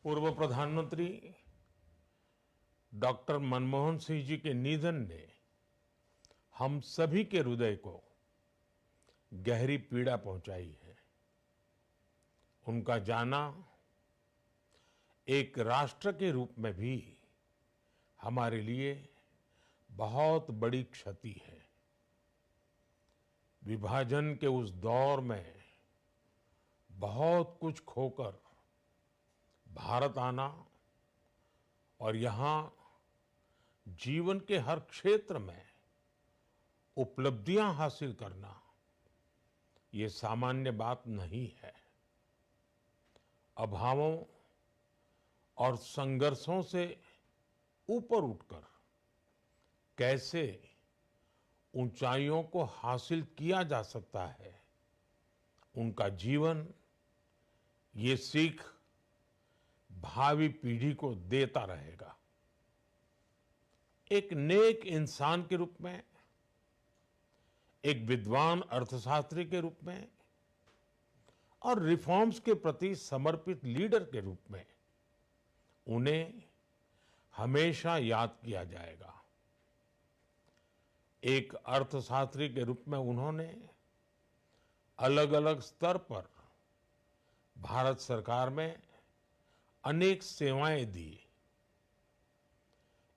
पूर्व प्रधानमंत्री डॉक्टर मनमोहन सिंह जी के निधन ने हम सभी के हृदय को गहरी पीड़ा पहुंचाई है। उनका जाना एक राष्ट्र के रूप में भी हमारे लिए बहुत बड़ी क्षति है। विभाजन के उस दौर में बहुत कुछ खोकर भारत आना और यहाँ जीवन के हर क्षेत्र में उपलब्धियां हासिल करना ये सामान्य बात नहीं है। अभावों और संघर्षों से ऊपर उठकर कैसे ऊंचाइयों को हासिल किया जा सकता है, उनका जीवन ये सीख भावी पीढ़ी को देता रहेगा। एक नेक इंसान के रूप में, एक विद्वान अर्थशास्त्री के रूप में और रिफॉर्म्स के प्रति समर्पित लीडर के रूप में उन्हें हमेशा याद किया जाएगा। एक अर्थशास्त्री के रूप में उन्होंने अलग अलग स्तर पर भारत सरकार में अनेक सेवाएं दी।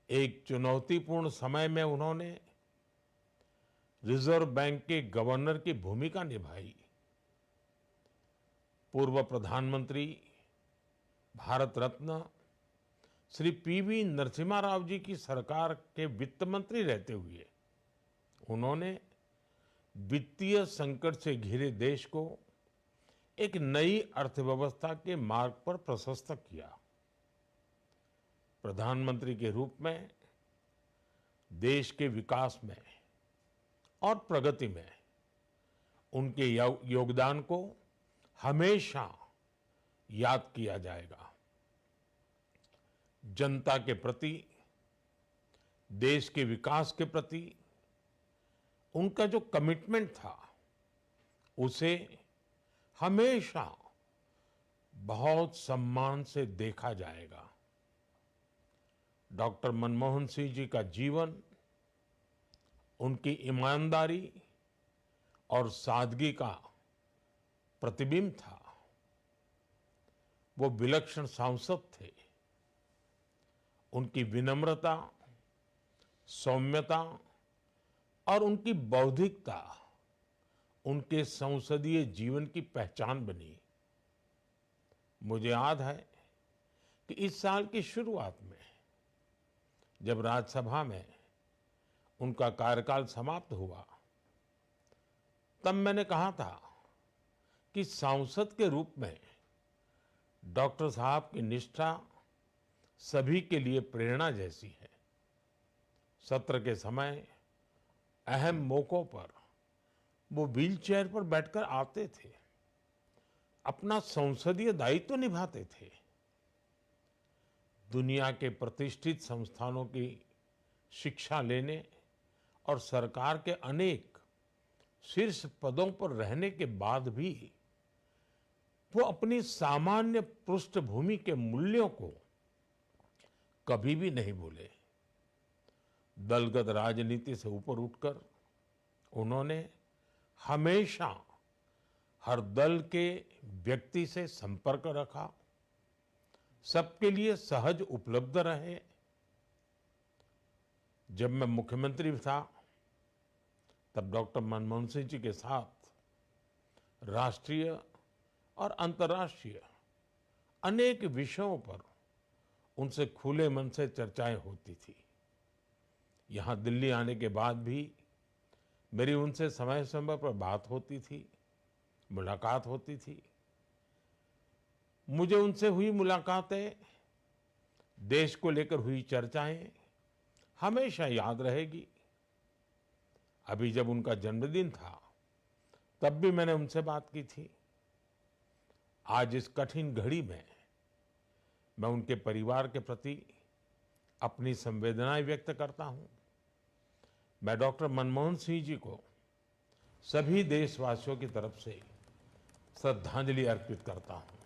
एक चुनौतीपूर्ण समय में उन्होंने रिजर्व बैंक के गवर्नर की भूमिका निभाई। पूर्व प्रधानमंत्री भारत रत्न श्री पीवी नरसिम्हा राव जी की सरकार के वित्त मंत्री रहते हुए उन्होंने वित्तीय संकट से घिरे देश को एक नई अर्थव्यवस्था के मार्ग पर प्रशस्त किया। प्रधानमंत्री के रूप में देश के विकास में और प्रगति में उनके योगदान को हमेशा याद किया जाएगा। जनता के प्रति, देश के विकास के प्रति उनका जो कमिटमेंट था उसे हमेशा बहुत सम्मान से देखा जाएगा। डॉक्टर मनमोहन सिंह जी का जीवन उनकी ईमानदारी और सादगी का प्रतिबिंब था। वो विलक्षण सांसद थे। उनकी विनम्रता, सौम्यता और उनकी बौद्धिकता उनके संसदीय जीवन की पहचान बनी। मुझे याद है कि इस साल की शुरुआत में जब राज्यसभा में उनका कार्यकाल समाप्त हुआ, तब मैंने कहा था कि सांसद के रूप में डॉक्टर साहब की निष्ठा सभी के लिए प्रेरणा जैसी है। सत्र के समय अहम मौकों पर वो व्हीलचेयर पर बैठकर आते थे, अपना संसदीय दायित्व निभाते थे। दुनिया के प्रतिष्ठित संस्थानों की शिक्षा लेने और सरकार के अनेक शीर्ष पदों पर रहने के बाद भी वो अपनी सामान्य पृष्ठभूमि के मूल्यों को कभी भी नहीं भूले। दलगत राजनीति से ऊपर उठकर उन्होंने हमेशा हर दल के व्यक्ति से संपर्क रखा, सबके लिए सहज उपलब्ध रहे। जब मैं मुख्यमंत्री था तब डॉक्टर मनमोहन सिंह जी के साथ राष्ट्रीय और अंतर्राष्ट्रीय अनेक विषयों पर उनसे खुले मन से चर्चाएं होती थी। यहाँ दिल्ली आने के बाद भी मेरी उनसे समय समय पर बात होती थी, मुलाकात होती थी। मुझे उनसे हुई मुलाकातें, देश को लेकर हुई चर्चाएं हमेशा याद रहेगी। अभी जब उनका जन्मदिन था तब भी मैंने उनसे बात की थी। आज इस कठिन घड़ी में मैं उनके परिवार के प्रति अपनी संवेदनाएं व्यक्त करता हूं। मैं डॉक्टर मनमोहन सिंह जी को सभी देशवासियों की तरफ से श्रद्धांजलि अर्पित करता हूं।